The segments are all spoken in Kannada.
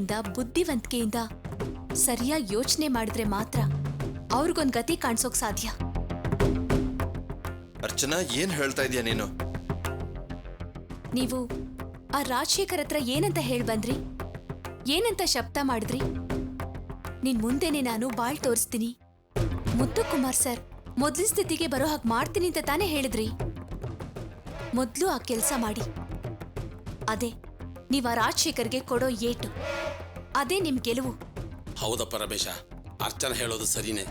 ತಾಳ್ಮೆಯಿಂದ ಬುದ್ಧಿವಂತಿಕೆಯಿಂದ ಸರಿಯಾಗಿ ಯೋಚನೆ ಮಾಡಿದ್ರೆ ಮಾತ್ರ ಅವ್ರಿಗೊಂದು ಗತಿ ಕಾಣಿಸೋಕ್ ಸಾಧ್ಯ. ಅರ್ಚನಾ, ಏನ್ ಹೇಳ್ತಾ ಇದೀಯ ನೀನು? ನೀವು ಆ ರಾಜಶೇಖರ್ ಹತ್ರ ಏನಂತ ಹೇಳ್ಬಂದ್ರಿ? ಏನಂತ ಶಬ್ದ ಮಾಡಿದ್ರಿ? ನಿನ್ ಮುಂದೆನೆ ನಾನು ಬಾಳ್ ತೋರಿಸ್ತೀನಿ, ಮುದ್ದು ಕುಮಾರ್ ಸರ್ ಮೊದ್ಲಿನ ಸ್ಥಿತಿಗೆ ಬರೋ ಹಾಗೆ ಮಾಡ್ತೀನಿ ಅಂತ ತಾನೇ ಹೇಳಿದ್ರಿ. ಮೊದ್ಲು ಆ ಕೆಲಸ ಮಾಡಿ. ಅದೇ ನೀವ್ ಆ ರಾಜಶೇಖರ್ಗೆ ಕೊಡೋ ಏಟು, ಅದೇ ನಿಮ್ ಗೆಲುವು. ಹೌದಪ್ಪ ರಮೇಶ, ಅರ್ಚನಾ ಹೇಳೋದು ಸರಿನೇ.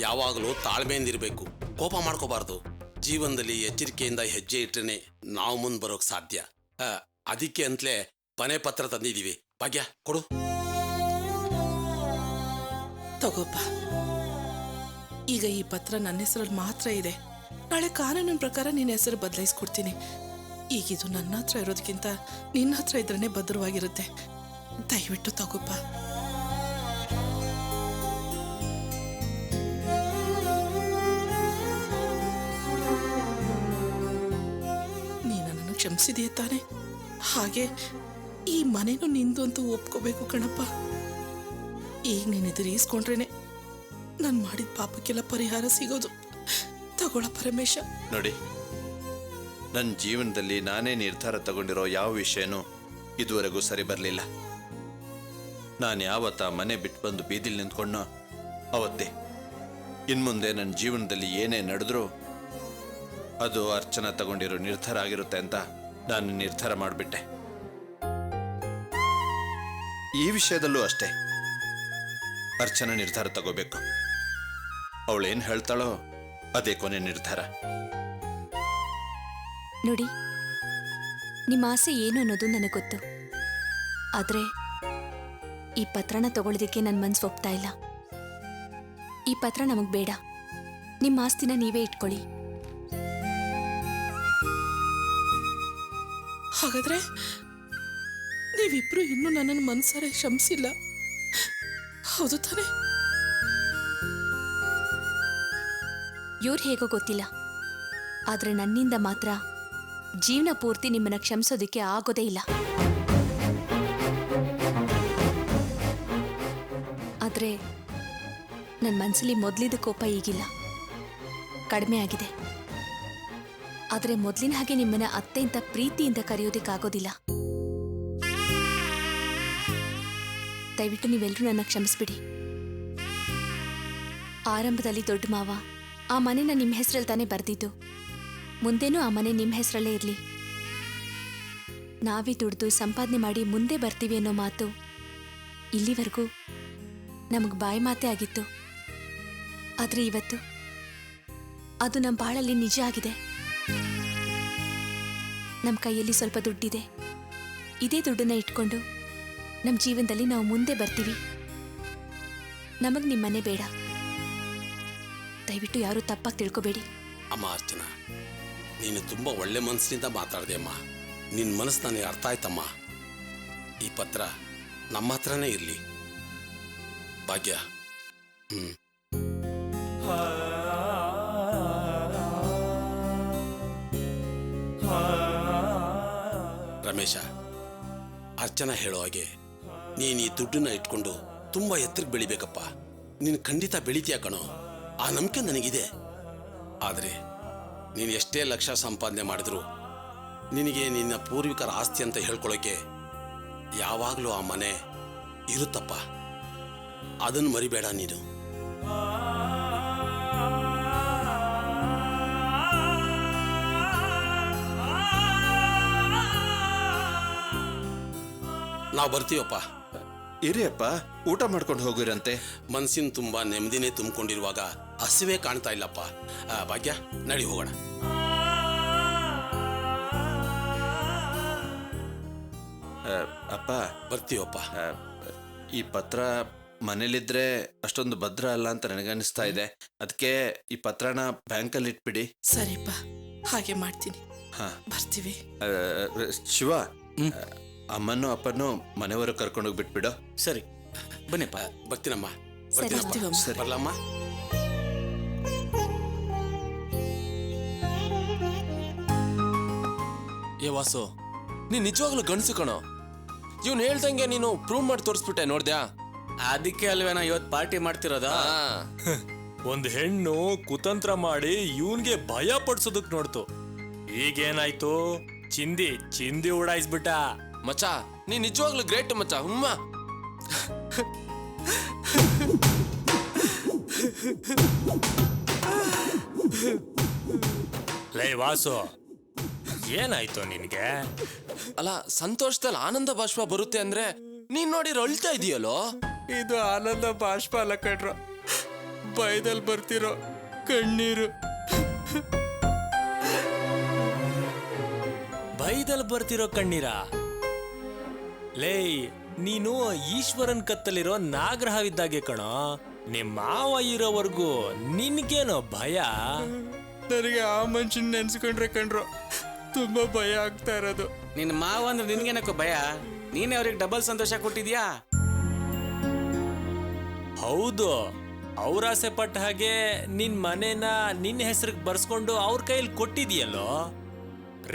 ಯಾವಾಗಲೂ ತಾಳ್ಮೆಯಿಂದಿರಬೇಕು, ಕೋಪ ಮಾಡ್ಕೋಬಾರ್ದು. ಜೀವನದಲ್ಲಿ ಎಚ್ಚರಿಕೆಯಿಂದ ಹೆಜ್ಜೆ ಇಟ್ಟರೆ ನಾವು ಮುಂದೆ ಬರೋಕ್ ಸಾಧ್ಯ. ಅದಕ್ಕೆ ಅಂತಲೇ ಮನೆ ಪತ್ರ ತಂದಿದ್ದೀವಿ. ಭಾಗ್ಯ ಕೊಡು. ತಗೋಪ್ಪ. ಈಗ ಈ ಪತ್ರ ನನ್ನ ಹೆಸರಲ್ಲಿ ಮಾತ್ರ ಇದೆ. ನಾಳೆ ಕಾನೂನಿನ ಪ್ರಕಾರ ನಿನ್ನ ಹೆಸರು ಬದಲಾಯಿಸ್ಕೊಡ್ತೀನಿ. ಈಗಿದು ನನ್ನ ಹತ್ರ ಇರೋದಕ್ಕಿಂತ ನಿನ್ನ ಹತ್ರ ಇದ್ರೇ ಭದ್ರವಾಗಿರುತ್ತೆ. ದಯವಿಟ್ಟು ತಗೋಪ್ಪ. ನೀನು ನನ್ನನ್ನು ಕ್ಷಮಿಸಿದೀಯ ತಾನೆ? ಹಾಗೆ ಈ ಮನೆನೂ ನಿಂದು ಅಂತ ಒಪ್ಕೋಬೇಕು ಕಣಪ್ಪ. ಈಗ ನೀನು ಎದುರಿಸ್ಕೊಂಡ್ರೇನೆ ನಾನು ಮಾಡಿದ ಪಾಪಕ್ಕೆಲ್ಲ ಪರಿಹಾರ ಸಿಗೋದು. ತಗೊಳಪ್ಪ ರಮೇಶ. ನೋಡಿ, ನನ್ನ ಜೀವನದಲ್ಲಿ ನಾನೇ ನಿರ್ಧಾರ ತಗೊಂಡಿರೋ ಯಾವ ವಿಷಯನೂ ಇದುವರೆಗೂ ಸರಿ ಬರಲಿಲ್ಲ. ನಾನು ಯಾವತ್ತ ಮನೆ ಬಿಟ್ಟು ಬಂದು ಬೀದಿಲಿ ನಿಂತ್ಕೊಂಡೋ ಅವತ್ತೇ ಇನ್ಮುಂದೆ ನನ್ನ ಜೀವನದಲ್ಲಿ ಏನೇ ನಡೆದ್ರೂ ಅದು ಅರ್ಚನಾ ತಗೊಂಡಿರೋ ನಿರ್ಧಾರ ಆಗಿರುತ್ತೆ ಅಂತ ನಾನು ನಿರ್ಧಾರ ಮಾಡಿಬಿಟ್ಟೆ. ಈ ವಿಷಯದಲ್ಲೂ ಅಷ್ಟೇ, ಅರ್ಚನಾ ನಿರ್ಧಾರ ತಗೋಬೇಕು. ಅವಳೇನು ಹೇಳ್ತಾಳೋ ಅದೇ ಕೊನೆ ನಿರ್ಧಾರ. ನೋಡಿ, ನಿಮ್ಮ ಆಸೆ ಏನು ಅನ್ನೋದು ನನಗೆ ಗೊತ್ತು. ಆದ್ರೆ ಈ ಪತ್ರನ ತಗೊಳ್ಳೋದಕ್ಕೆ ನನ್ನ ಮನ್ಸು ಒಪ್ತಾ ಇಲ್ಲ. ಈ ಪತ್ರ ನಮಗ್ ಬೇಡ. ನಿಮ್ಮ ಆಸ್ತಿನ ನೀವೇ ಇಟ್ಕೊಳ್ಳಿ. ಹಾಗಾದ್ರೆ ನೀವಿಬ್ರು ಇನ್ನೂ ನನ್ನನ್ನು ಮನ್ಸಾರೆ ಕ್ಷಮಿಸಿಲ್ಲ, ಹೌದು ತಾನೆ? ಇವ್ರು ಹೇಗೋ ಗೊತ್ತಿಲ್ಲ, ಆದ್ರೆ ನನ್ನಿಂದ ಮಾತ್ರ ಜೀವನ ಪೂರ್ತಿ ನಿಮ್ಮನ್ನ ಕ್ಷಮಿಸೋದಕ್ಕೆ ಆಗೋದೇ ಇಲ್ಲ. ಆದ್ರೆ ನನ್ನ ಮನಸ್ಸಲ್ಲಿ ಮೊದಲಿದ್ದ ಕೋಪ ಈಗಿಲ್ಲ, ಕಡಿಮೆ ಆಗಿದೆ. ಆದ್ರೆ ಮೊದಲಿನ ಹಾಗೆ ನಿಮ್ಮನ್ನ ಅತ್ತೆಂತ ಪ್ರೀತಿಯಿಂದ ಕರೆಯೋದಕ್ಕಾಗೋದಿಲ್ಲ. ದಯವಿಟ್ಟು ನೀವೆಲ್ಲರೂ ನನ್ನ ಕ್ಷಮಿಸ್ಬಿಡಿ. ಆರಂಭದಲ್ಲಿ ದೊಡ್ಡ ಮಾವ ಆ ಮನೆನ ನಿಮ್ಮ ಹೆಸರಲ್ಲಿ ತಾನೇ ಬರ್ದಿದ್ದು. ಮುಂದೇನೂ ಆ ಮನೆ ನಿಮ್ಮ ಹೆಸರಲ್ಲೇ ಇರಲಿ. ನಾವೇ ದುಡ್ದು ಸಂಪಾದನೆ ಮಾಡಿ ಮುಂದೆ ಬರ್ತೀವಿ ಅನ್ನೋ ಮಾತು ಇಲ್ಲಿವರೆಗೂ ನಮಗೆ ಬಾಯಿ ಮಾತೇ ಆಗಿತ್ತು. ಆದ್ರೆ ಇವತ್ತು ಅದು ನಮ್ಮ ಬಾಳಲ್ಲಿ ನಿಜ ಆಗಿದೆ. ನಮ್ಮ ಕೈಯಲ್ಲಿ ಸ್ವಲ್ಪ ದುಡ್ಡಿದೆ. ಇದೇ ದುಡ್ಡನ್ನ ಇಟ್ಕೊಂಡು ನಮ್ಮ ಜೀವನದಲ್ಲಿ ನಾವು ಮುಂದೆ ಬರ್ತೀವಿ. ನಮಗ್ ನಿಮ್ಮ ಮನೆ ಬೇಡ. ದಯವಿಟ್ಟು ಯಾರು ತಪ್ಪಾಗಿ ತಿಳ್ಕೊಬೇಡಿ. ಅಮ್ಮ ಅರ್ಚನಾ, ನೀನು ತುಂಬಾ ಒಳ್ಳೆ ಮನಸ್ಸಿನಿಂದ ಮಾತಾಡಿದೆ ಅಮ್ಮ. ನಿನ್ನ ಮನಸ್ಸು ನನಗೆ ಅರ್ಥ ಆಯ್ತಮ್ಮ. ಈ ಪತ್ರ ನಮ್ಮ ಹತ್ರನೇ ಇರಲಿ. ಭಾಗ್ಯ. ರಮೇಶ, ಅರ್ಚನಾ ಹೇಳೋ ಹಾಗೆ ನೀನು ಈ ದುಡ್ಡನ್ನ ಇಟ್ಕೊಂಡು ತುಂಬಾ ಎತ್ತರಕ್ಕೆ ಬೆಳಿಬೇಕಪ್ಪ. ನೀನು ಖಂಡಿತ ಬೆಳಿತೀಯ ಕಣೋ, ಆ ನಂಬಿಕೆ ನನಗಿದೆ. ಆದರೆ ನೀನು ಎಷ್ಟೇ ಲಕ್ಷ ಸಂಪಾದನೆ ಮಾಡಿದ್ರು ನಿನಗೆ ನಿನ್ನ ಪೂರ್ವಿಕರ ಆಸ್ತಿ ಅಂತ ಹೇಳ್ಕೊಳ್ಳೋಕೆ ಯಾವಾಗಲೂ ಆ ಮನೆ ಇರುತ್ತಪ್ಪ. ಅದನ್ನು ಮರಿಬೇಡ ನೀನು. ನಾವು ಬರ್ತೀವಪ್ಪ. ಇರಿ ಅಪ್ಪ, ಊಟ ಮಾಡ್ಕೊಂಡು ಹೋಗಿರಂತೆ. ಮನಸ್ಸಿನ ತುಂಬಾ ನೆಮ್ಮದಿನೇ ತುಂಬಿಕೊಂಡಿರುವಾಗ ಹಸಿವೆ ಕಾಣ್ತಾ ಇಲ್ಲಪ್ಪ. ಭಾಗ್ಯ, ನಡಿ ಹೋಗೋಣ. ಅಪ್ಪ, ಬರ್ತೀವಪ್ಪ. ಈ ಪತ್ರ ಮನೇಲಿದ್ರೆ ಅಷ್ಟೊಂದು ಭದ್ರ ಅಲ್ಲ ಅಂತ ನನಗನ್ನಿಸ್ತಾ ಇದೆ. ಅದಕ್ಕೆ ಈ ಪತ್ರನ ಬ್ಯಾಂಕಲ್ಲಿ ಇಟ್ಬಿಡಿ. ಸರಿಪ್ಪ, ಹಾಗೆ ಮಾಡ್ತೀನಿ. ಹಾ, ಬರ್ತೀವಿ. ಶಿವ, ಅಮ್ಮನೂ ಅಪ್ಪನೂ ಮನೆಯವರು ಕರ್ಕೊಂಡೋಗಿ ಬಿಟ್ಬಿಡು. ಸರಿ, ಬನ್ನಿಪ್ಪ. ಬರ್ತೀನಮ್ಮ. ಬರ್ತೀವಮ್ಮ. ಸರಿ. ಬರ್ಲಮ್ಮ. ಏ ವಾಸು, ನೀನ್ ನಿಜವಾಗ್ಲೂ ಗಂಡಸು ಕಣೋ. ಇವ್ನು ಹೇಳ್ದಂಗೆ ನೀನು ಪ್ರೂವ್ ಮಾಡಿ ತೋರಿಸ್ಬಿಟ್ಟೆ ನೋಡ್ದ್ಯಾ? ಅದಕ್ಕೆ ಅಲ್ವೇನಾ ಇವತ್ತು ಪಾರ್ಟಿ ಮಾಡ್ತಿರೋದಾ? ಒಂದ್ ಹೆಣ್ಣು ಕುತಂತ್ರ ಮಾಡಿ ಇವನ್ಗೆ ಭಯ ಪಡ್ಸೋದಕ್ ನೋಡ್ತು. ಈಗೇನಾಯ್ತು? ಚಿಂದಿ ಚಿಂದಿ ಉಡಾಯಿಸ್ಬಿಟ್ಟ. ಮಚ್ಚ ನೀ ನಿಜವಾಗ್ಲೂ ಗ್ರೇಟ್ ಮಚ್ಚ. ಹುಮ್ಮ ಲೈ ವಾಸು, ಏನಾಯ್ತು ನಿನ್ಗೆ? ಅಲ್ಲ, ಸಂತೋಷದಲ್ಲಿ ಆನಂದ ಬಾಷ್ಪ ಬರುತ್ತೆ ಅಂದ್ರೆ ನೀನ್ ನೋಡಿ ಅಳ್ತಾ ಇದೀಯಲ್ಲೋ? ಇದು ಆನಂದ ಬಾಷ್ಪ ಅಲ್ಲ ಕಣ್ರೋ, ಬೈದಲ್ಲಿ ಬರ್ತಿರೋ ಕಣ್ಣೀರು. ಬೈದಲ್ಲಿ ಬರ್ತಿರೋ ಕಣ್ಣೀರ? ಲೇ, ನೀನು ಈಶ್ವರನ್ ಕತ್ತಲಿರೋ ನಾಗರಹವಿದ್ದಾಗೆ ಕಣೋ. ನಿಮ್ಮ ಮಾವ ಇರೋವರೆಗೂ ನಿನ್ಗೇನೋ ಭಯ? ನನಗೆ ಆ ಮನುಷ್ಯನ ನೆನ್ಸ್ಕೊಂಡ್ರೆ ಕಣ್ರೋ ತುಂಬಾ ಭಯ ಆಗ್ತಾ ಇರೋದು. ನಿನ್ನ ಮಾವ ಅಂದ್ರೆ ನಿನ್ಗೇನಕ್ಕೋ ಭಯ? ನೀನೇ ಅವ್ರಿಗೆ ಡಬಲ್ ಸಂತೋಷ ಕೊಟ್ಟಿದ್ಯಾ? ಹೌದು, ಅವ್ರ ಆಸೆ ಪಟ್ಟ ಹಾಗೆ ನಿನ್ ಮನೇನ ನಿನ್ನ ಹೆಸರಿಗೆ ಬರ್ಸ್ಕೊಂಡು ಅವ್ರ ಕೈಲಿ ಕೊಟ್ಟಿದ್ಯಲ್ಲೋ.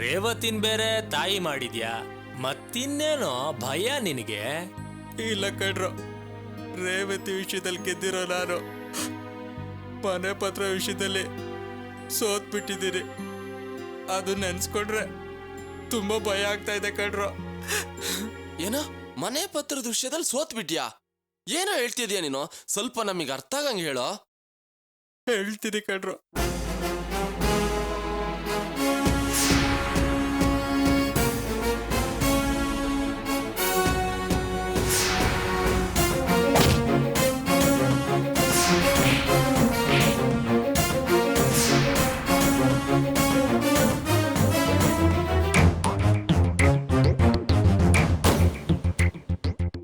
ರೇವತಿನ್ ಬೇರೆ ತಾಯಿ ಮಾಡಿದ್ಯಾ, ಮತ್ತಿನ್ನೇನೋ ಭಯ ನಿನಗೆ? ಇಲ್ಲ ಕಣ್ರೋ, ರೇವತಿ ವಿಷಯದಲ್ಲಿ ಗೆದ್ದಿರೋ ನಾನು ಮನೆ ಪತ್ರ ವಿಷಯದಲ್ಲಿ ಸೋತ್ ಬಿಟ್ಟಿದ್ದೀನಿ. ಅದು ನೆನ್ಸ್ಕೊಂಡ್ರೆ ತುಂಬಾ ಭಯ ಆಗ್ತಾ ಇದೆ ಕಣ್ರೋ. ಏನೋ ಮನೆ ಪತ್ರದ ವಿಷಯದಲ್ಲಿ ಸೋತ್ ಬಿಟ್ಯಾ? ಏನೋ ಹೇಳ್ತಿದ್ಯಾ ನೀನು? ಸ್ವಲ್ಪ ನಮಗೆ ಅರ್ಥ ಆಗಂಗೆ ಹೇಳೋ. ಹೇಳ್ತೀನಿ ಕಣ್ರೋ.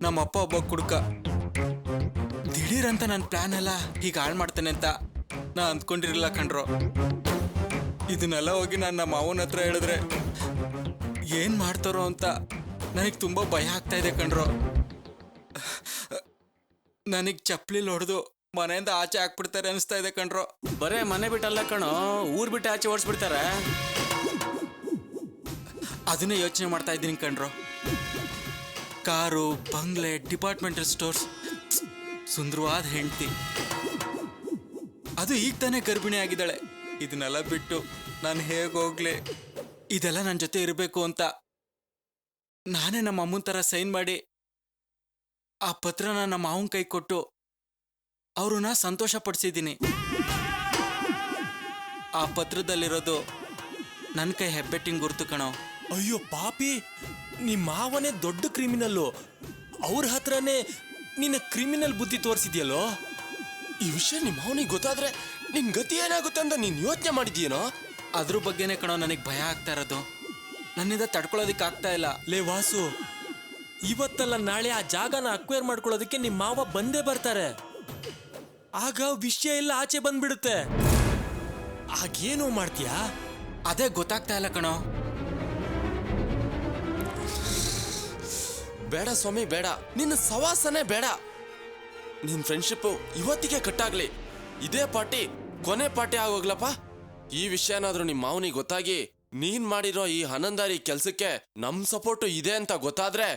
ನಮ್ಮಪ್ಪ ಒಬ್ಬ ಕುಡುಕ. ದಿಢೀರಂತ ನನ್ನ ಪ್ಲಾನ್ ಎಲ್ಲ ಹೀಗೆ ಹಾಳು ಮಾಡ್ತಾನೆ ಅಂತ ನಾ ಅಂದ್ಕೊಂಡಿರಲಿಲ್ಲ ಕಣ್ರೋ. ಇದನ್ನೆಲ್ಲ ಹೋಗಿ ನಾನು ನಮ್ಮ ಮಾವನ ಹತ್ರ ಹೇಳಿದ್ರೆ ಏನು ಮಾಡ್ತಾರೋ ಅಂತ ನನಗೆ ತುಂಬ ಭಯ ಆಗ್ತಾ ಇದೆ ಕಣ್ರೋ. ನನಗೆ ಚಪ್ಪಲಿಲಿ ಹೊಡೆದು ಮನೆಯಿಂದ ಆಚೆ ಹಾಕ್ಬಿಡ್ತಾರೆ ಅನಿಸ್ತಾ ಇದೆ ಕಣ್ರೋ. ಬರೇ ಮನೆ ಬಿಟ್ಟಲ್ಲ ಕಣೋ, ಊರ್ ಬಿಟ್ಟು ಆಚೆ ಓಡಿಸ್ಬಿಡ್ತಾರೆ. ಅದನ್ನೇ ಯೋಚನೆ ಮಾಡ್ತಾ ಇದ್ದೀನಿ ಕಣ್ರೋ. ಕಾರು, ಬಂಗ್ಲೆ, ಡಿಪಾರ್ಟ್ಮೆಂಟಲ್ ಸ್ಟೋರ್ಸ್, ಸುಂದರವಾದ ಹೆಂಡತಿ, ಅದು ಈಗ ತಾನೇ ಗರ್ಭಿಣಿ ಆಗಿದ್ದಾಳೆ. ಇದನ್ನೆಲ್ಲ ಬಿಟ್ಟು ನಾನು ಹೇಗೆ ಹೋಗ್ಲಿ? ಇದೆಲ್ಲ ನನ್ನ ಜೊತೆ ಇರಬೇಕು ಅಂತ ನಾನೇ ನಮ್ಮ ಅಮ್ಮನ ಥರ ಸೈನ್ ಮಾಡಿ ಆ ಪತ್ರನ ನಮ್ಮ ಮಾವನ ಕೈ ಕೊಟ್ಟು ಅವ್ರನ್ನ ಸಂತೋಷ ಪಡಿಸಿದ್ದೀನಿ. ಆ ಪತ್ರದಲ್ಲಿರೋದು ನನ್ನ ಕೈ ಹೆಬ್ಬೆಟ್ಟಿನ ಗುರುತು ಕಣೋ. ಅಯ್ಯೋ ಪಾಪಿ, ನಿಮ್ಮ ಮಾವನೇ ದೊಡ್ಡ ಕ್ರಿಮಿನಲ್ಲು. ಅವ್ರ ಹತ್ರನೇ ನಿನ್ನ ಕ್ರಿಮಿನಲ್ ಬುದ್ಧಿ ತೋರಿಸಿದ್ಯಲ್ಲೋ. ಈ ವಿಷಯ ನಿಮ್ಮ ಅವನಿಗೆ ಗೊತ್ತಾದ್ರೆ ನಿನ್ ಗತಿ ಏನಾಗುತ್ತೆ ಅಂತ ನೀನ್ ಯೋಚನೆ ಮಾಡಿದ್ಯೇನೋ? ಅದ್ರ ಬಗ್ಗೆನೇ ಕಣೋ ನನಗೆ ಭಯ ಆಗ್ತಾ ಇರೋದು. ನನ್ನಿಂದ ತಡ್ಕೊಳ್ಳೋದಿಕ್ಕೆ ಆಗ್ತಾ ಇಲ್ಲ. ಲೇ ವಾಸು, ಇವತ್ತಲ್ಲ ನಾಳೆ ಆ ಜಾಗನ ಅಕ್ವೈರ್ ಮಾಡ್ಕೊಳ್ಳೋದಕ್ಕೆ ನಿಮ್ಮ ಮಾವ ಬಂದೇ ಬರ್ತಾರೆ. ಆಗ ವಿಷಯ ಎಲ್ಲ ಆಚೆ ಬಂದ್ಬಿಡುತ್ತೆ. ಆಗೇನು ಮಾಡ್ತೀಯಾ? ಅದೇ ಗೊತ್ತಾಗ್ತಾ ಇಲ್ಲ ಕಣೋ. ಬೇಡ ಸ್ವಾಮಿ, ಬೇಡ. ನಿನ್ನ ಸವಾಸನೆ ಬೇಡ. ನಿನ್ ಫ್ರೆಂಡ್ಶಿಪ್ ಇವತ್ತಿಗೆ ಕಟ್ಟಾಗ್ಲಿ. ಇದೇ ಪಾರ್ಟಿ ಕೊನೆ ಪಾರ್ಟಿ ಆಗೋಗ್ಲಪ್ಪ. ಈ ವಿಷಯನಾದ್ರೂ ನಿಮ್ಮ ಮಾವನಿಗೆ ಗೊತ್ತಾಗಿ ನೀನ್ ಮಾಡಿರೋ ಈ ಹನಂದಾರಿ ಕೆಲ್ಸಕ್ಕೆ ನಮ್ ಸಪೋರ್ಟು ಇದೆ ಅಂತ ಗೊತ್ತಾದ್ರೆ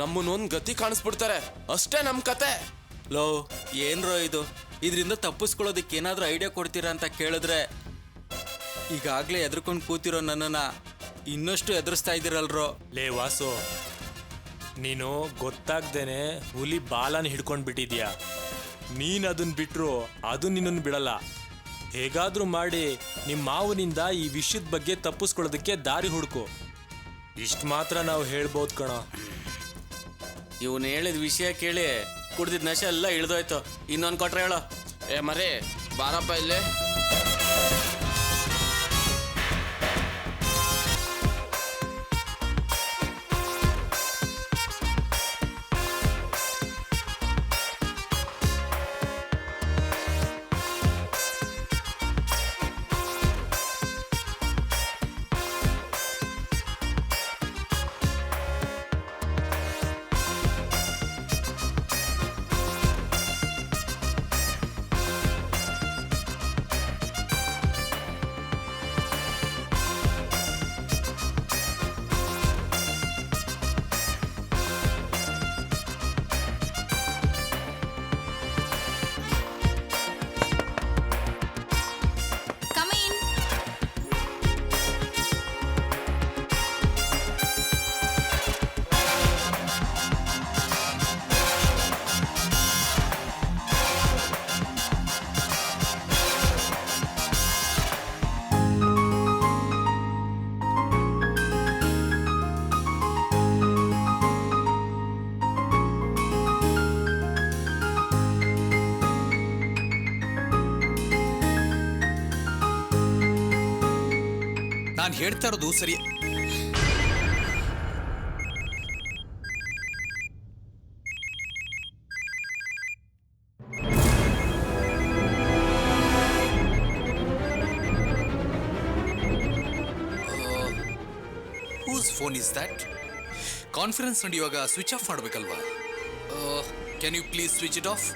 ನಮ್ಮನ್ನೊಂದ್ ಗತಿ ಕಾಣಿಸ್ಬಿಡ್ತಾರೆ. ಅಷ್ಟೇ ನಮ್ ಕತೆ. ಲೋ, ಏನ್ರೋ ಇದು? ಇದರಿಂದ ತಪ್ಪಿಸ್ಕೊಳ್ಳೋದಕ್ಕೆ ಏನಾದರೂ ಐಡಿಯಾ ಕೊಡ್ತೀರಾ ಅಂತ ಕೇಳಿದ್ರೆ ಈಗಾಗಲೇ ಎದ್ರಕೊಂಡು ಕೂತಿರೋ ನನ್ನನ್ನು ಇನ್ನಷ್ಟು ಎದುರಿಸ್ತಾ ಇದ್ದೀರಲ್ರೋ. ಲೇ ವಾಸು, ನೀನು ಗೊತ್ತಾಗ್ದೇನೆ ಹುಲಿ ಬಾಲನ ಹಿಡ್ಕೊಂಡ್ ಬಿಟ್ಟಿದ್ಯಾ. ನೀನ್ ಅದನ್ ಬಿಟ್ರು ಅದು ನಿನ್ನನ್ನು ಬಿಡಲ್ಲ. ಹೇಗಾದ್ರೂ ಮಾಡಿ ನಿಮ್ಮ ಮಾವನಿಂದ ಈ ವಿಷಯದ ಬಗ್ಗೆ ತಪ್ಪಿಸ್ಕೊಳ್ಳೋದಕ್ಕೆ ದಾರಿ ಹುಡುಕು. ಇಷ್ಟು ಮಾತ್ರ ನಾವು ಹೇಳ್ಬೋದು ಕಣೋ. ಇವನು ಹೇಳಿದ ವಿಷಯ ಕೇಳಿ ಕುಡ್ದಿದ್ ನಶೆ ಎಲ್ಲ ಇಳ್ದೋಯ್ತು. ಇನ್ನೊಂದು ಕೊಟ್ರೆ ಹೇಳೋ. ಏ ಮರೇ, ಬಾರಪ್ಪ ಇಲ್ಲೇ. ನಾನು ಹೇಳ್ತಾ ಇರೋದು ಸರಿ. Whose phone is that? Conference ನಡೆಯುವಾಗ ಸ್ವಿಚ್ ಆಫ್ ಮಾಡಬೇಕಲ್ವಾ? Can you please switch it off?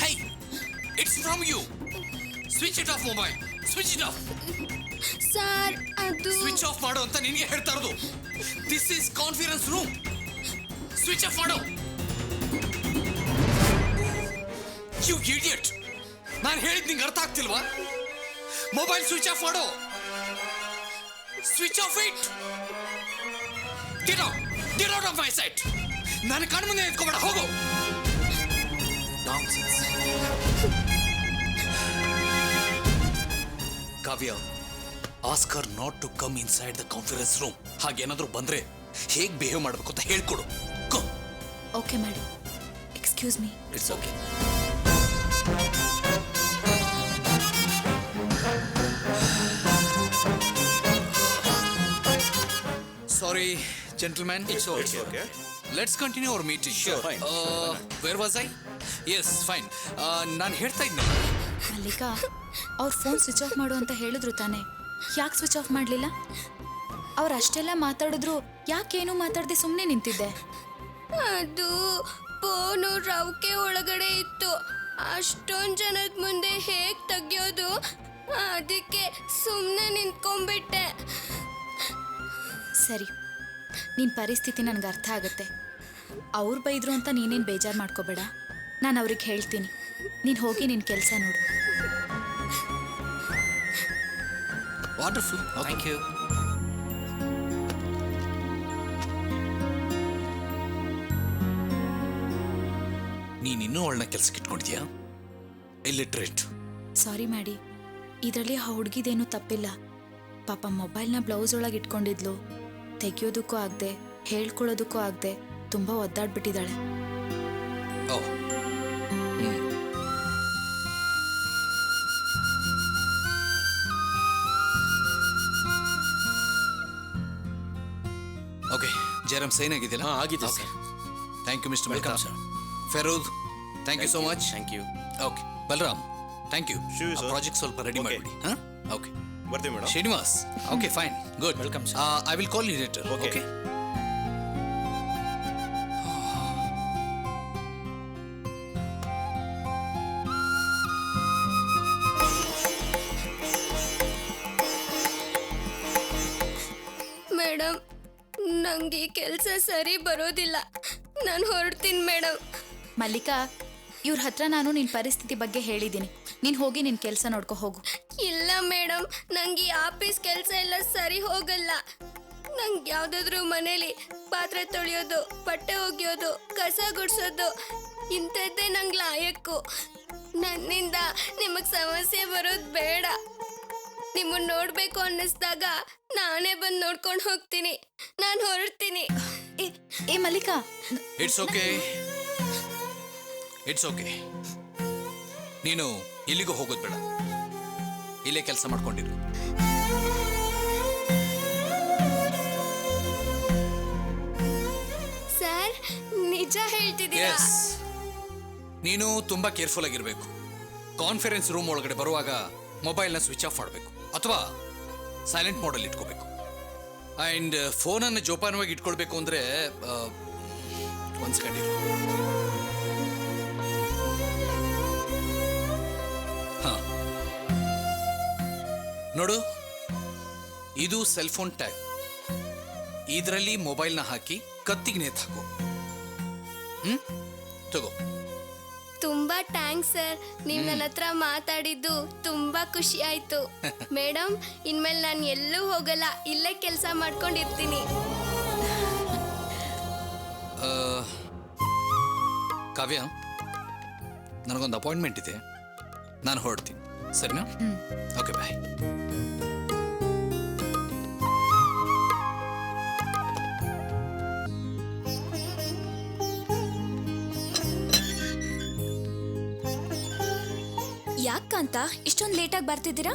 Hey, it's from you. Switch it off, mobile. Switch it off. Sir ಅದು Switch off ಮಾಡು ಅಂತ ನಿನಗೆ ಹೇಳ್ತಾ ಇರೋದು. This is conference room. Switch off ಮಾಡು. You idiot. ನಾನು ಹೇಳಿದ್ ನಿಂಗೆ ಅರ್ಥ ಆಗ್ತಿಲ್ವಾ? ಮೊಬೈಲ್ ಸ್ವಿಚ್ ಆಫ್ ಮಾಡು. Switch off it. Get out of my sight. ನನ್ನ ಕಣ್ಮುಂದೆ ನಿಂತ್ಕೋಬೇಡ, ಹೋಗು. Nonsense. Kavya, ask her not to come inside the conference room. ಹಾಗೇನಾದ್ರೂ ಬಂದ್ರೆ ಹೇಗೆ ಬಿಹೇವ್ ಮಾಡಬೇಕು ಅಂತ ಹೇಳ್ಕೊಡು. ಗೋ. ಓಕೆ ಮಾಡಿ. Excuse me. It's okay. Sorry, gentlemen. It's okay. Let's continue our meeting. Sure. Fine. Where was I? Yes, fine. ನಾನು ಹೇಳ್ತಾ ಇದ್ನಲ್ಲ. ಮಲ್ಲಿಕಾ, ಅವ್ರ ಫೋನ್ ಸ್ವಿಚ್ ಆಫ್ ಮಾಡು ಅಂತ ಹೇಳಿದ್ರು ತಾನೆ, ಯಾಕೆ ಸ್ವಿಚ್ ಆಫ್ ಮಾಡಲಿಲ್ಲ? ಅವ್ರು ಅಷ್ಟೆಲ್ಲ ಮಾತಾಡಿದ್ರು ಯಾಕೇನು ಮಾತಾಡದೆ ಸುಮ್ಮನೆ ನಿಂತಿದ್ದೆ? ಅದು ಫೋನು ರೌಕೆ ಒಳಗಡೆ ಇತ್ತು. ಅಷ್ಟೊಂದು ಜನದ ಮುಂದೆ ಹೇಗೆ ತೆಗಿಯೋದು? ಅದಕ್ಕೆ ಸುಮ್ಮನೆ ನಿಂತ್ಕೊಂಡ್ಬಿಟ್ಟೆ. ಸರಿ, ನಿನ್ನ ಪರಿಸ್ಥಿತಿ ನನಗೆ ಅರ್ಥ ಆಗುತ್ತೆ. ಅವ್ರು ಬೈದ್ರು ಅಂತ ನೀನೇನು ಬೇಜಾರು ಮಾಡ್ಕೋಬೇಡ. ನಾನು ಅವ್ರಿಗೆ ಹೇಳ್ತೀನಿ. ನೀನು ಹೋಗಿ ನಿನ್ನ ಕೆಲಸ ನೋಡು. Wonderful. Thank you. ನೀನಿನ್ನೂ ಅವಳನ್ನ ಕೆಲ್ಸಕ್ಕೆ ಇಟ್ಕೊಂಡಿದ್ಯಾ? ಇಲ್ಲಿಟ್ರೇಟ್. ಸಾರಿ ಮಾಡಿ, ಇದರಲ್ಲಿ ಆ ಹುಡುಗಿದೇನು ತಪ್ಪಿಲ್ಲ. ಪಾಪ ಮೊಬೈಲ್ನ ಬ್ಲೌಸ್ ಒಳಗೆ ಇಟ್ಕೊಂಡಿದ್ಲು. ತೆಗಿಯೋದಕ್ಕೂ ಆಗದೆ ಹೇಳ್ಕೊಳ್ಳೋದಕ್ಕೂ ಆಗದೆ ತುಂಬ ಒದ್ದಾಡ್ಬಿಟ್ಟಿದ್ದಾಳೆ. ಓ. ಓಕೆ, ಜಯರಾಮ್ ಸೈನ್ ಆಗಿದೆಯಲ್ಲ? ಆಗಿದೆ okay. Sir. Thank you mister Welcome, Mehta. sir. Ferod, thank you so much. Thank you. Okay. Balaram, thank you. Sure, sir. Project ಸ್ವಲ್ಪ ರೆಡಿ ಮಾಡಿಬಿಡಿ. ಹಾಂ, ಓಕೆ. ಬರ್ತೀವಿ madam. Srinivas, okay fine, good. Welcome, sir. I will call you later. Okay. Okay. Madam, ನಂಗೆ ಈ ಕೆಲಸ ಸರಿ ಬರೋದಿಲ್ಲ. ನಾನು ಹೊರಡ್ತೀನಿ ಮೇಡಮ್. ಮಲ್ಲಿಕಾ, ಇವ್ರ ಹತ್ರ ನಾನು ನಿನ್ನ ಪರಿಸ್ಥಿತಿ ಬಗ್ಗೆ ಹೇಳಿದ್ದೀನಿ. ನೀನು ಹೋಗಿ ನಿನ್ನ ಕೆಲಸ ನೋಡ್ಕೊ ಹೋಗು. ಇಲ್ಲ ಮೇಡಮ್, ನಂಗೆ ಈ ಆಫೀಸ್ ಕೆಲಸ ಎಲ್ಲ ಸರಿ ಹೋಗಲ್ಲ. ನಂಗೆ ಯಾವುದಾದ್ರೂ ಮನೇಲಿ ಪಾತ್ರೆ ತೊಳೆಯೋದು, ಬಟ್ಟೆ ಒಗೆಯೋದು, ಕಸ ಗುಡಿಸೋದು ಇಂಥದ್ದೇ ನಂಗೆ ಲಾಯಕ್ಕು. ನನ್ನಿಂದ ನಿಮಗೆ ಸಮಸ್ಯೆ ಬರೋದು ಬೇಡ. ನಿಮ್ಮನ್ನು ನೋಡಬೇಕು ಅನ್ನಿಸ್ದಾಗ ನಾನೇ ಬಂದು ನೋಡ್ಕೊಂಡು ಹೋಗ್ತೀನಿ. ನಾನು ಹೊರಡ್ತೀನಿ. ಏ Mallika, it's okay, it's okay. ನೀನು ಎಲ್ಲಿಗೂ ಹೋಗೋದು ಬೇಡ, ಇಲ್ಲೇ ಕೆಲಸ ಮಾಡ್ಕೊಂಡಿರು. ಸರ್, ನಿಜ ಹೇಳ್ತಿದ್ದೀರಾ? ಎಸ್, ನೀನು ತುಂಬಾ ಕೇರ್ಫುಲ್ ಆಗಿರ್ಬೇಕು. ಕಾನ್ಫರೆನ್ಸ್ ರೂಮ್ ಒಳಗಡೆ ಬರುವಾಗ ಮೊಬೈಲ್ನ ಸ್ವಿಚ್ ಆಫ್ ಮಾಡಬೇಕು ಅಥವಾ ಸೈಲೆಂಟ್ ಮೋಡಲ್ಲಿ ಇಟ್ಕೋಬೇಕು. ಆ್ಯಂಡ್ ಫೋನನ್ನು ಜೋಪಾನವಾಗಿ ಇಟ್ಕೊಳ್ಬೇಕು ಅಂದರೆ ಒಂದು ಸೆಕೆಂಡ್ ಇರು. ಹಾಂ, ನೋಡು, ಇದು ಸೆಲ್ ಫೋನ್ ಟ್ಯಾಗ್. ಇದರಲ್ಲಿ ಮೊಬೈಲ್ನ ಹಾಕಿ ಕತ್ತಿಗೆ ನೇತು ಹಾಕು. ತಗೋ. ತುಂಬಾ ಥ್ಯಾಂಕ್ಸ್ ಸರ್. ನೀವು ನನ್ನ ಹತ್ರ ಮಾತಾಡಿದ್ದು ತುಂಬಾ ಖುಷಿ ಆಯ್ತು. ಮೇಡಮ್, ಇನ್ಮೇಲೆ ನಾನು ಎಲ್ಲೂ ಹೋಗಲ್ಲ, ಇಲ್ಲೇ ಕೆಲಸ ಮಾಡ್ಕೊಂಡಿರ್ತೀನಿ. ಕಾವ್ಯ, ನನಗೊಂದು ಅಪಾಯಿಂಟ್ಮೆಂಟ್ ಇದೆ, ನಾನು ಹೊರಡ್ತೀನಿ. ಸರಿನಾ? ಓಕೆ, ಬಾಯ್. ಯಾಕಂತ ಇಷ್ಟೊಂದು ಲೇಟಾಗಿ ಬರ್ತಿದ್ದೀರಾ?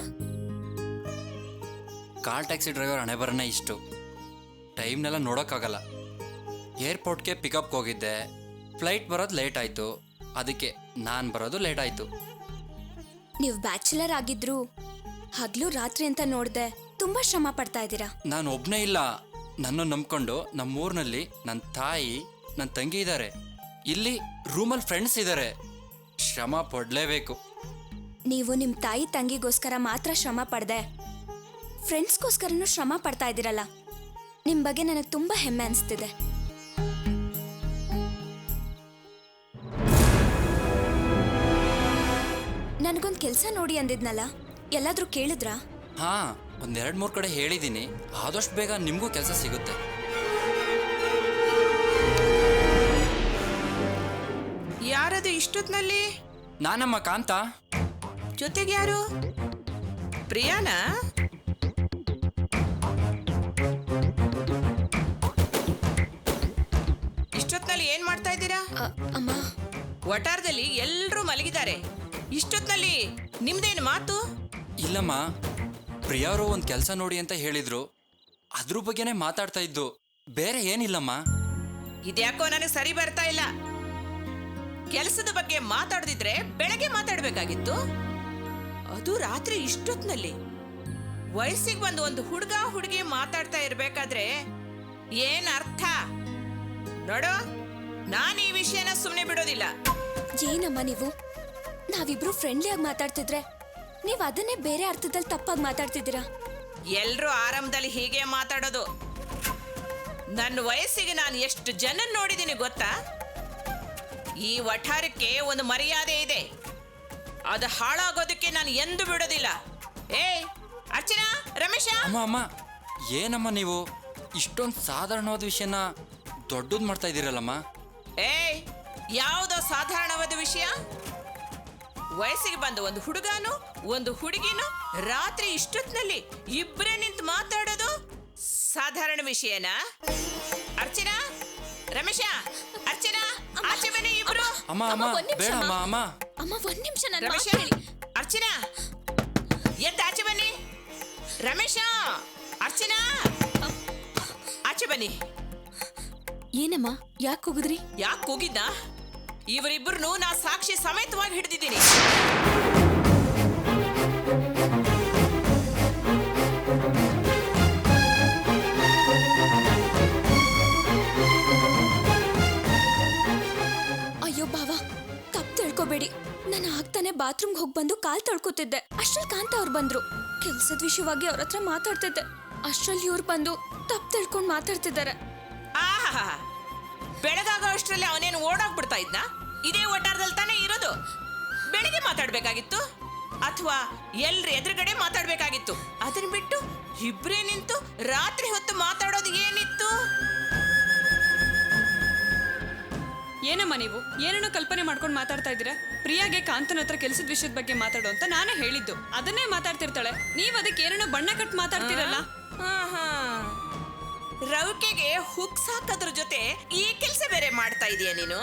ಕಾರ್ ಟ್ಯಾಕ್ಸಿ ಡ್ರೈವರ್ ಹಣೆ ಬರನೇ ಇಷ್ಟು. ಟೈಮ್ನೆಲ್ಲ ನೋಡೋಕ್ಕಾಗಲ್ಲ. ಏರ್ಪೋರ್ಟ್ಗೆ ಪಿಕಪ್ಗೆ ಹೋಗಿದ್ದೆ, ಫ್ಲೈಟ್ ಬರೋದು ಲೇಟ್ ಆಯಿತು, ಅದಕ್ಕೆ ನಾನು ಬರೋದು ಲೇಟ್ ಆಯಿತು. ನೀವು ಬ್ಯಾಚುಲರ್ ಆಗಿದ್ರು ಹಗ್ಲು ರಾತ್ರಿ ಅಂತ ನೋಡ್ದೆ ತುಂಬಾ ಶ್ರಮ ಪಡ್ತಾ ಇದ್ದೀರಾ. ನಾನು ಒಬ್ಬನೇ ಇಲ್ಲ, ನನ್ನನ್ನು ನಂಬ್ಕೊಂಡು ನಮ್ಮೂರಿನಲ್ಲಿ ನನ್ನ ತಾಯಿ, ನನ್ನ ತಂಗಿ ಇದ್ದಾರೆ. ಇಲ್ಲಿ ರೂಮಲ್ಲಿ ಫ್ರೆಂಡ್ಸ್ ಇದ್ದಾರೆ. ಶ್ರಮ ಪಡಲೇಬೇಕು. ನೀವು ನಿಮ್ಮ ತಾಯಿ ತಂಗಿಗೋಸ್ಕರ ಮಾತ್ರ ಶ್ರಮ ಪಡ್ದೆ ಫ್ರೆಂಡ್ಸ್ಗೋಸ್ಕರನೂ ಶ್ರಮ ಪಡ್ತಾ ಇದ್ದೀರಲ್ಲ, ನಿಮ್ಮ ಬಗ್ಗೆ ನನಗೆ ತುಂಬ ಹೆಮ್ಮೆ ಅನಿಸ್ತಿದೆ. ನನಗೊಂದು ಕೆಲಸ ನೋಡಿ ಅಂದಿದ್ನಲ್ಲ, ಎಲ್ಲಾದ್ರೂ ಕೇಳಿದ್ರಾ? ಹಾಂ, ಒಂದೆರಡು ಮೂರು ಕಡೆ ಹೇಳಿದ್ದೀನಿ. ಆದಷ್ಟು ಬೇಗ ನಿಮಗೂ ಕೆಲಸ ಸಿಗುತ್ತೆ. ಯಾರದು ಇಷ್ಟೊತ್ನಲ್ಲಿ? ನಾನಮ್ಮ ಕಾಂತ. ಜೊತೆಗೆ ಯಾರು? ಪ್ರಿಯಾನಾ? ಇಷ್ಟೊತ್ನಲ್ಲಿ ಏನ್ ಮಾಡ್ತಾ ಇದ್ದೀರಾ? ಅಮ್ಮ, ವಟಾರದಲ್ಲಿ ಎಲ್ಲರೂ ಮಲಗಿದ್ದಾರೆ. ಇಷ್ಟೊತ್ನಲ್ಲಿ ನಿಮ್ದೇನು ಮಾತು? ಇಲ್ಲಮ್ಮ, ಪ್ರಿಯವರು ಒಂದು ಕೆಲಸ ನೋಡಿ ಅಂತ ಹೇಳಿದ್ರು, ಅದ್ರ ಬಗ್ಗೆನೇ ಮಾತಾಡ್ತಾ ಇದ್ದು, ಬೇರೆ ಏನಿಲ್ಲಮ್ಮ. ಇದ್ಯಾಕೋ ನನಗೆ ಸರಿ ಬರ್ತಾ ಇಲ್ಲ. ಕೆಲಸದ ಬಗ್ಗೆ ಮಾತಾಡದಿದ್ರೆ ಬೆಳಗ್ಗೆ ಮಾತಾಡ್ಬೇಕಾಗಿತ್ತು, ಅದು ರಾತ್ರಿ ಇಷ್ಟೊತ್ನಲ್ಲಿ. ವಯಸ್ಸಿಗೆ ಬಂದು ಒಂದು ಹುಡುಗ ಹುಡುಗಿ ಮಾತಾಡ್ತಾ ಇರ್ಬೇಕಾದ್ರೆ ಏನ್ ಅರ್ಥ? ನೋಡು, ನಾನು ಈ ವಿಷಯನ ಸುಮ್ಮನೆ ಬಿಡೋದಿಲ್ಲ. ಏನಮ್ಮ ನೀವು? ನಾವಿಬ್ರು ಫ್ರೆಂಡ್ಲಿ ಆಗಿ ಮಾತಾಡ್ತಿದ್ರೆ ನೀವು ಅದನ್ನೇ ಬೇರೆ ಅರ್ಥದಲ್ಲಿ ತಪ್ಪಾಗಿ ಮಾತಾಡ್ತಿದ್ದೀರಾ. ಎಲ್ರೂ ಆರಂಭದಲ್ಲಿ ಹೀಗೆ ಮಾತಾಡೋದು. ನನ್ನ ವಯಸ್ಸಿಗೆ ನಾನು ಎಷ್ಟು ಜನ ನೋಡಿದ್ದೀನಿ ಗೊತ್ತಾ? ಈ ವಠಾರಕ್ಕೆ ಒಂದು ಮರ್ಯಾದೆ ಇದೆ, ಅದು ಹಾಳಾಗೋದಕ್ಕೆ ನಾನು ಎಂದು ಬಿಡೋದಿಲ್ಲ. ಏಯ್ ಅರ್ಚನಾ, ರಮೇಶ. ಅಮ್ಮ ಅಮ್ಮ, ಏನಮ್ಮ ನೀವು ಇಷ್ಟೊಂದು ಸಾಧಾರಣವಾದ ವಿಷಯನ ದೊಡ್ಡದು ಮಾಡ್ತಾ ಇದ್ದೀರಲ್ಲಮ್ಮ. ಏಯ್, ಯಾವುದೋ ಸಾಧಾರಣವಾದ ವಿಷಯ? ವಯಸ್ಸಿಗೆ ಬಂದ ಒಂದು ಹುಡುಗನು ಒಂದು ಹುಡುಗಿನು ರಾತ್ರಿ ಇಷ್ಟೊತ್ತಿನಲ್ಲಿ ಇಬ್ಬರೇ ನಿಂತು ಮಾತಾಡೋದು ಸಾಧಾರಣ ವಿಷಯನಾ? ಅರ್ಚನಾ, ರಮೇಶ, ಅರ್ಚನಾ, ಆಚೆ ಬನ್ನಿ ಇಬ್ರು. ಅಮ್ಮ ಅಮ್ಮ, ಬೇಡ ಅಮ್ಮ. ಅಮ್ಮ ಅಮ್ಮ, ಒಂದ್ ನಿಮಿಷ. ರಮೇಶ, ಅರ್ಚನಾ, ಎದ್ದು ಆಚೆ ಬನ್ನಿ. ರಮೇಶ, ಅರ್ಚನಾ, ಆಚೆ ಬನ್ನಿ. ಏನಮ್ಮ, ಯಾಕೆ ಹೋಗಿದ್ರಿ? ಯಾಕೆ ಕೂಗಿದ್ದ? ಇವರಿಬ್ಬರನ್ನು ನಾ ಸಾಕ್ಷಿ ಸಮೇತವಾಗಿ ಹಿಡಿದಿದ್ದೀನಿ. ಅಯ್ಯೋ ಬಾವ, ತಪ್ಪು ತಿಳ್ಕೊಬೇಡಿ. ನಾನು ಆಗ್ತಾನೆ ಬಾತ್ರೂಮ್ಗೆ ಹೋಗಿ ಬಂದು ಕಾಲ್ ತೊಳ್ಕೊತಿದ್ದೆ. ಅಷ್ಟ್ರಲ್ಲಿ ಕಾಂತ ಅವ್ರು ಬಂದ್ರು. ಕೆಲ್ಸದ ವಿಷಯವಾಗಿ ಅವ್ರ ಹತ್ರ ಮಾತಾಡ್ತಿದ್ದೆ. ಅಷ್ಟ್ರಲ್ಲಿ ಇವ್ರು ಬಂದು ತಪ್ಪು ತಿಳ್ಕೊಂಡು ಮಾತಾಡ್ತಿದ್ದಾರೆ. ಆಹಾ, ಬೆಳಗಾಗೋ ಅಷ್ಟರಲ್ಲಿ ಅವನೇನು ಓಡೋಗ್ಬಿಡ್ತಾ ಇದ್ನಾ? ಇದೇ ಒಟ್ಟಾರದಲ್ಲಿ ತಾನೇ ಇರೋದು. ಬೆಳಿಗ್ಗೆ ಮಾತಾಡ್ಬೇಕಾಗಿತ್ತು, ಅಥವಾ ಎಲ್ರ ಎದುರುಗಡೆ ಮಾತಾಡ್ಬೇಕಾಗಿತ್ತು. ಅದನ್ನ ಬಿಟ್ಟು ಇಬ್ರೇ ನಿಂತು ರಾತ್ರಿ ಹೊತ್ತು ಮಾತಾಡೋದು ಏನಿತ್ತು? ಏನಮ್ಮ ನೀವು ಏನೇನೋ ಕಲ್ಪನೆ ಮಾಡ್ಕೊಂಡು ಮಾತಾಡ್ತಾ ಇದ್ದೀರಾ? ಪ್ರಿಯಾಗೆ ಕಾಂತನ ಹತ್ರ ಕೆಲಸದ ವಿಷಯದ ಬಗ್ಗೆ ಮಾತಾಡೋ ಅಂತ ನಾನೇ ಹೇಳಿದ್ದು. ಅದನ್ನೇ ಮಾತಾಡ್ತಿರ್ತಾಳೆ. ನೀವ್ ಅದಕ್ಕೆ ಏನೇನೋ ಬಣ್ಣ ಕಟ್ ಮಾತಾಡ್ತಿರಲ್ಲ. ರವಿಕೆಗೆ ಹುಕ್ ಸಾಕೋದ್ರ ಜೊತೆ ಈ ಕೆಲಸ ಬೇರೆ ಮಾಡ್ತಾ ಇದೀಯ ನೀನು?